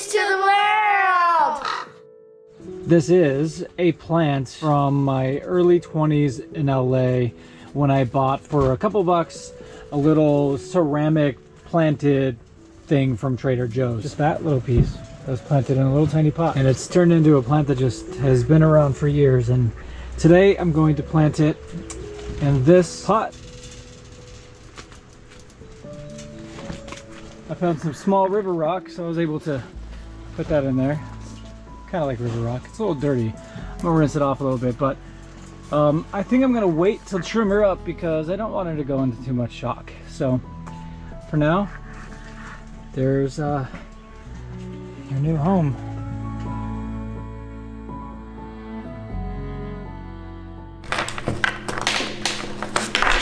Peace to the world! This is a plant from my early 20s in LA when I bought for a couple bucks a little ceramic planted thing from Trader Joe's. Just that little piece that was planted in a little tiny pot. And it's turned into a plant that just has been around for years. And today I'm going to plant it in this pot. I found some small river rock, so I was able to put that in there. Kind of like river rock. It's a little dirty. I'm gonna rinse it off a little bit, but I think I'm gonna wait till trim her up because I don't want her to go into too much shock. So for now, there's your new home.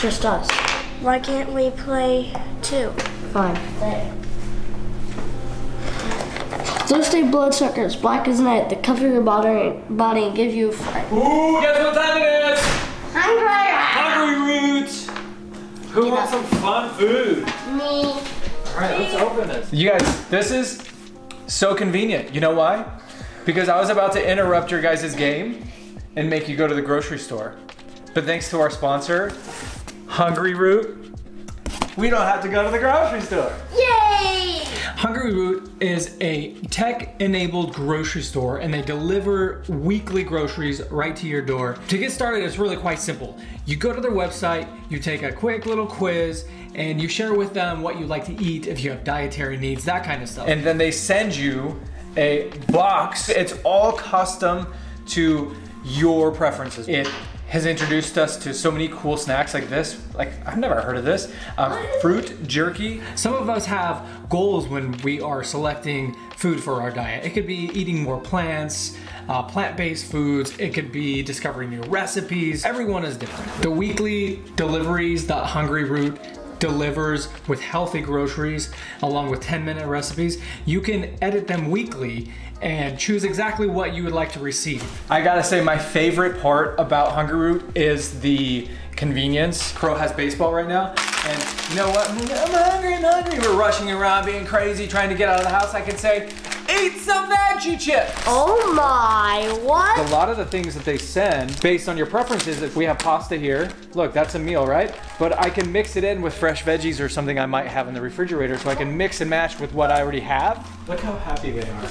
Just us. Why can't we play too? Fine. Those stay bloodsuckers, black as night, that cover your body and give you a fright. Ooh, guess what time it is? Hungry! Hungry Roots! Who wants some fun food? Me. Alright, let's open this. You guys, this is so convenient. You know why? Because I was about to interrupt your guys' game and make you go to the grocery store. But thanks to our sponsor, Hungry Root, we don't have to go to the grocery store. Yay! Hungry Root is a tech-enabled grocery store and they deliver weekly groceries right to your door. To get started, it's really quite simple. You go to their website, you take a quick little quiz, and you share with them what you like to eat, if you have dietary needs, that kind of stuff. And then they send you a box. It's all custom to your preferences. It has introduced us to so many cool snacks like this. Like, I've never heard of this. Fruit jerky. Some of us have goals when we are selecting food for our diet. It could be eating more plants, plant-based foods. It could be discovering new recipes. Everyone is different. The weekly deliveries that Hungry Root delivers with healthy groceries along with 10-minute recipes, you can edit them weekly and choose exactly what you would like to receive. I gotta say, my favorite part about Hungry Root is the convenience. Crow has baseball right now, and you know what? I'm hungry, I'm hungry. We're rushing around being crazy, trying to get out of the house. I can say, eat some veggie chips. Oh my, what? A lot of the things that they send, based on your preferences, if we have pasta here, look, that's a meal, right? But I can mix it in with fresh veggies or something I might have in the refrigerator, so I can mix and match with what I already have. Look how happy they are.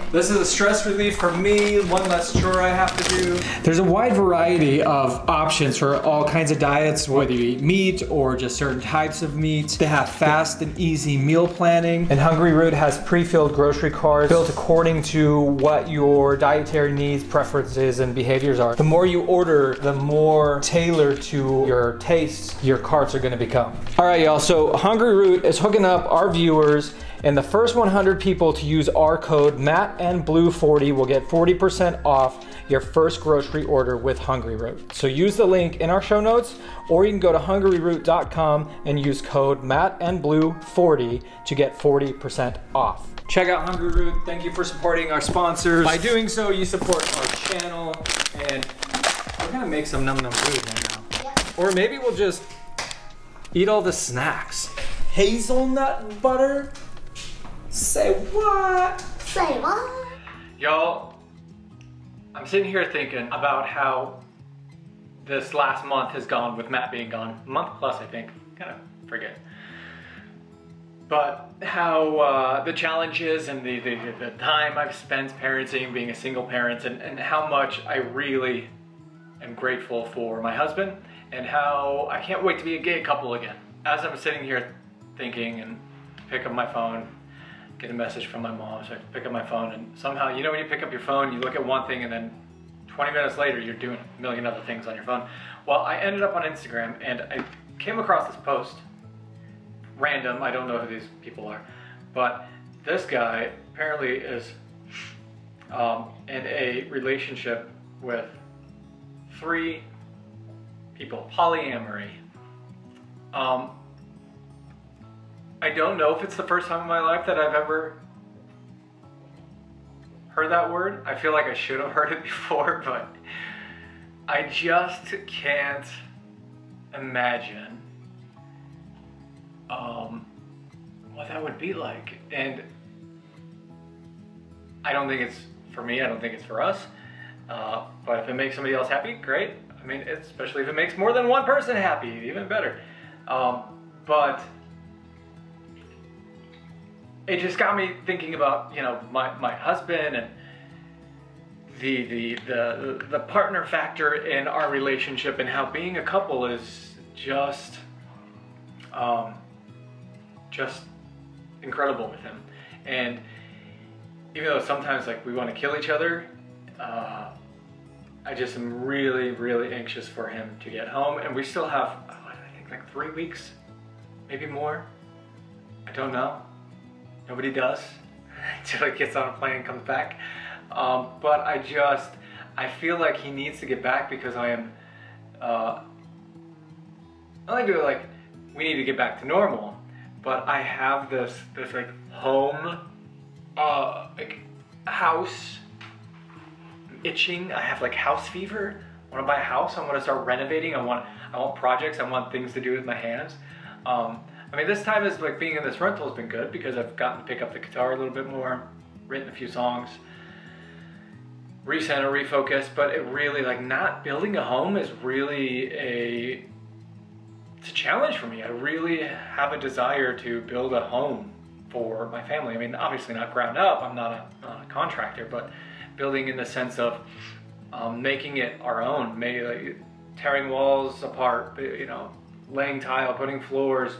This is a stress relief for me, one less chore I have to do. There's a wide variety of options for all kinds of diets, whether you eat meat or just certain types of meat. They have fast and easy meal planning. And Hungry Root has pre-filled grocery carts built according to what your dietary needs, preferences, and behaviors are. The more you order, the more tailored to your tastes your carts are gonna become. All right, y'all, so Hungry Root is hooking up our viewers, and the first 100 people to use our code mattandblue40 will get 40% off your first grocery order with Hungry Root. So use the link in our show notes, or you can go to hungryroot.com and use code mattandblue40 to get 40% off. Check out Hungry Root. Thank you for supporting our sponsors. By doing so, you support our channel, and we're gonna make some num num food right now. Yeah. Or maybe we'll just eat all the snacks. Hazelnut butter? Say what? Say what? Y'all, I'm sitting here thinking about how this last month has gone with Matt being gone. A month plus, I think. Kind of forget. But how the challenges and the time I've spent parenting, being a single parent, and how much I really am grateful for my husband, and how I can't wait to be a gay couple again. As I'm sitting here thinking and pick up my phone, get a message from my mom, so I pick up my phone, and somehow, you know when you pick up your phone, you look at one thing and then 20 minutes later you're doing a million other things on your phone. Well, I ended up on Instagram and I came across this post. Random, I don't know who these people are, but this guy apparently is in a relationship with 3 people, polyamory. I don't know if it's the first time in my life that I've ever heard that word. I feel like I should have heard it before, but I just can't imagine what that would be like. And I don't think it's for me, I don't think it's for us. But if it makes somebody else happy, great. I mean, especially if it makes more than one person happy, even better. But it just got me thinking about, you know, my husband and the partner factor in our relationship, and how being a couple is just incredible with him. And even though sometimes like we want to kill each other, I just am really, really anxious for him to get home. And we still have, I think like 3 weeks, maybe more. I don't know. Nobody does until he gets on a plane and comes back. But I feel like he needs to get back, because I am, not only do like, we need to get back to normal, but I have this like home, like house itching. I have like house fever. I want to buy a house. I want to start renovating. I want projects. I want things to do with my hands. I mean, this time is like being in this rental has been good, because I've gotten to pick up the guitar a little bit more, written a few songs, recenter, refocus. But it really, like, not building a home is really it's a challenge for me. I really have a desire to build a home for my family. I mean, obviously not ground up. I'm not a contractor, but building in the sense of making it our own, maybe like tearing walls apart, you know, laying tile, putting floors,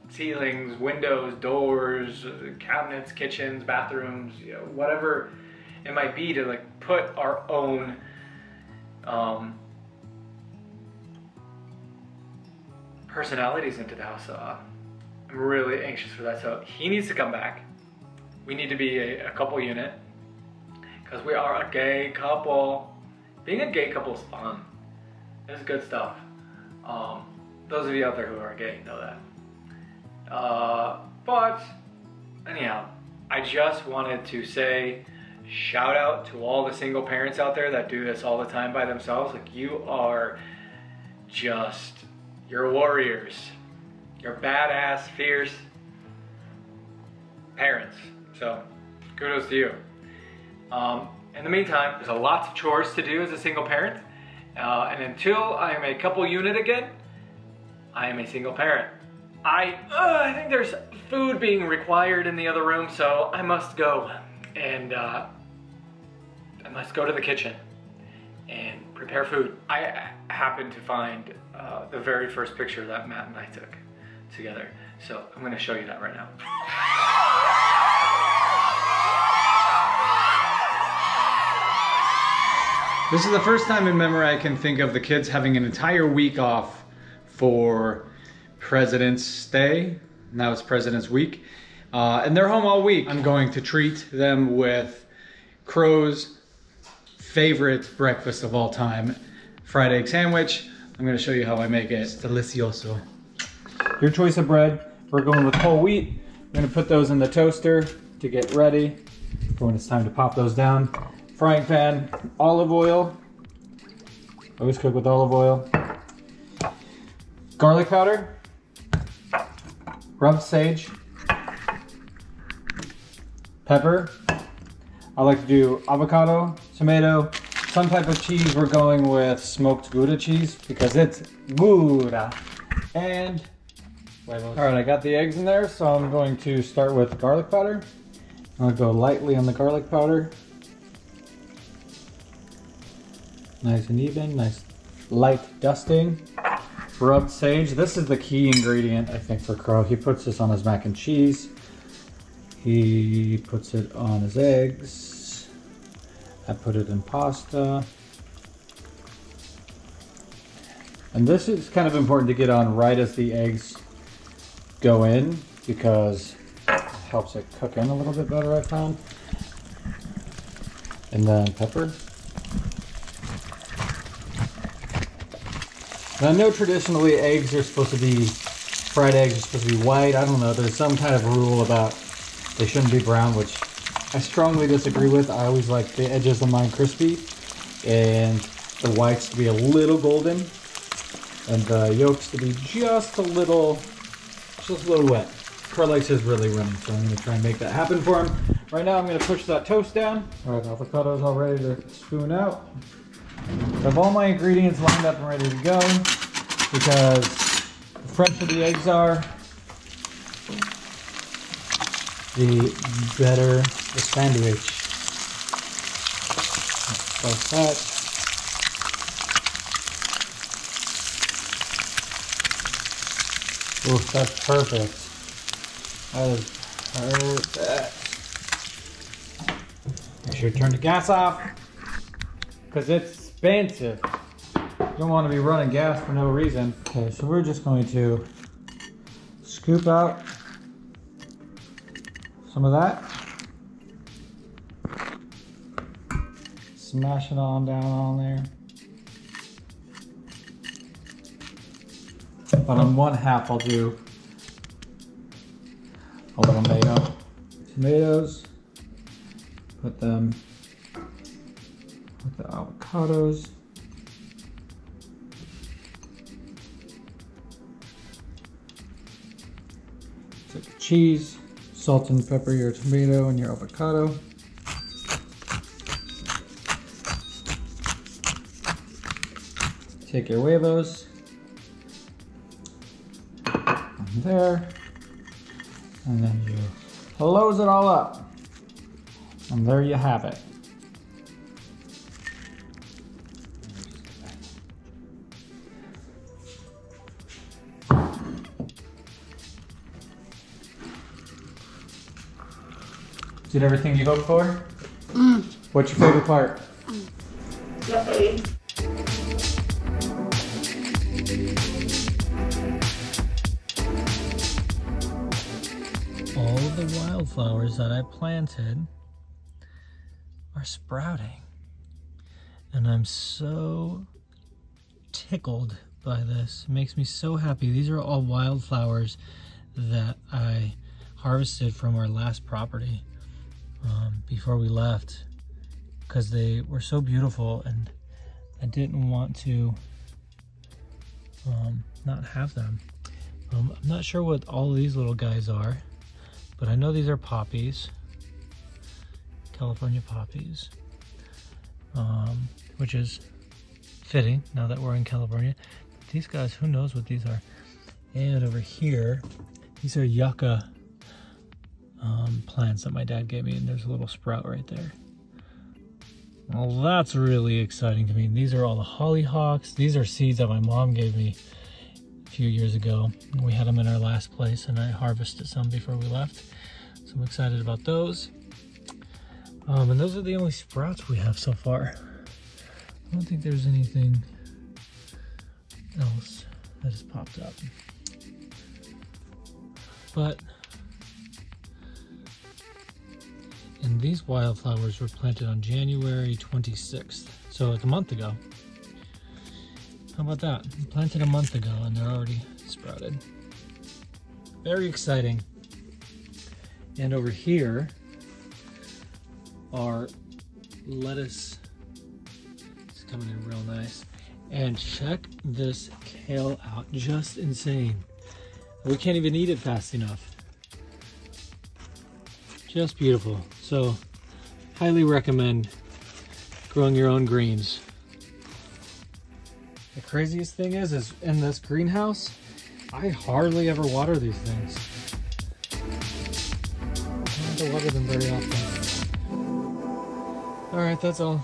ceilings, windows, doors, cabinets, kitchens, bathrooms, you know, whatever it might be, to like put our own personalities into the house. I'm really anxious for that. So he needs to come back. We need to be a couple unit, because we are a gay couple. Being a gay couple is fun. It's good stuff. Those of you out there who are gay know that. But anyhow, I just wanted to say shout out to all the single parents out there that do this all the time by themselves. Like, you are just, you're warriors. You're badass, fierce parents. So kudos to you. In the meantime, there's lots of chores to do as a single parent. And until I am a couple unit again, I am a single parent. I think there's food being required in the other room, so I must go. And I must go to the kitchen and prepare food. I happened to find the very first picture that Matt and I took together. So I'm gonna show you that right now. This is the first time in memory I can think of the kids having an entire week off for President's Day. Now it's President's Week. And they're home all week. I'm going to treat them with Crow's favorite breakfast of all time, fried egg sandwich. I'm gonna show you how I make it. It's delicioso. Your choice of bread. We're going with whole wheat. I'm gonna put those in the toaster to get ready for when it's time to pop those down. Frying pan, olive oil. Always cook with olive oil. Garlic powder. Rubbed sage. Pepper. I like to do avocado, tomato, some type of cheese. We're going with smoked Gouda cheese because it's Gouda. And all right, I got the eggs in there, so I'm going to start with garlic powder. I'm gonna go lightly on the garlic powder. Nice and even, nice light dusting. Rubbed sage. This is the key ingredient, I think, for Crow. He puts this on his mac and cheese. He puts it on his eggs. I put it in pasta. And this is kind of important to get on right as the eggs go in, because it helps it cook in a little bit better, I found. And then pepper. Now, I know traditionally eggs are supposed to be, fried eggs are supposed to be white. I don't know, there's some kind of rule about they shouldn't be brown, which I strongly disagree with. I always like the edges of mine crispy and the whites to be a little golden and the yolks to be just a little wet. Crow likes his really runny, so I'm gonna try and make that happen for him. Right now I'm gonna push that toast down. All right, avocado's all ready to spoon out. I have all my ingredients lined up and ready to go because the fresher the eggs are, the better the sandwich. Like that. Ooh, that's perfect. That is perfect. Make sure you turn the gas off because it's expensive. You don't want to be running gas for no reason. Okay, so we're just going to scoop out some of that. Smash it on down on there. But on one half I'll do a little mayo. Tomatoes. Put them with the avocados. Take the cheese, salt and pepper your tomato and your avocado. Take your huevos. There. And then you close it all up. And there you have it. Did everything you hoped for? What's your favorite part? All of the wildflowers that I planted are sprouting, and I'm so tickled by this. It makes me so happy. These are all wildflowers that I harvested from our last property before we left because they were so beautiful, and I didn't want to not have them. I'm not sure what all these little guys are, but I know these are poppies. California poppies, which is fitting now that we're in California. These guys, who knows what these are. And over here, these are yucca plants that my dad gave me, and there's a little sprout right there. Well, that's really exciting to me. These are all the hollyhocks. These are seeds that my mom gave me a few years ago. We had them in our last place, and I harvested some before we left. So I'm excited about those. And those are the only sprouts we have so far. I don't think there's anything else that has popped up. But, and these wildflowers were planted on January 26th. So it's a month ago. How about that? Planted a month ago and they're already sprouted. Very exciting. And over here are lettuce. It's coming in real nice. And check this kale out, just insane. We can't even eat it fast enough. Just beautiful. So, highly recommend growing your own greens. The craziest thing is in this greenhouse, I hardly ever water these things. I don't have to water them very often. Alright, that's all.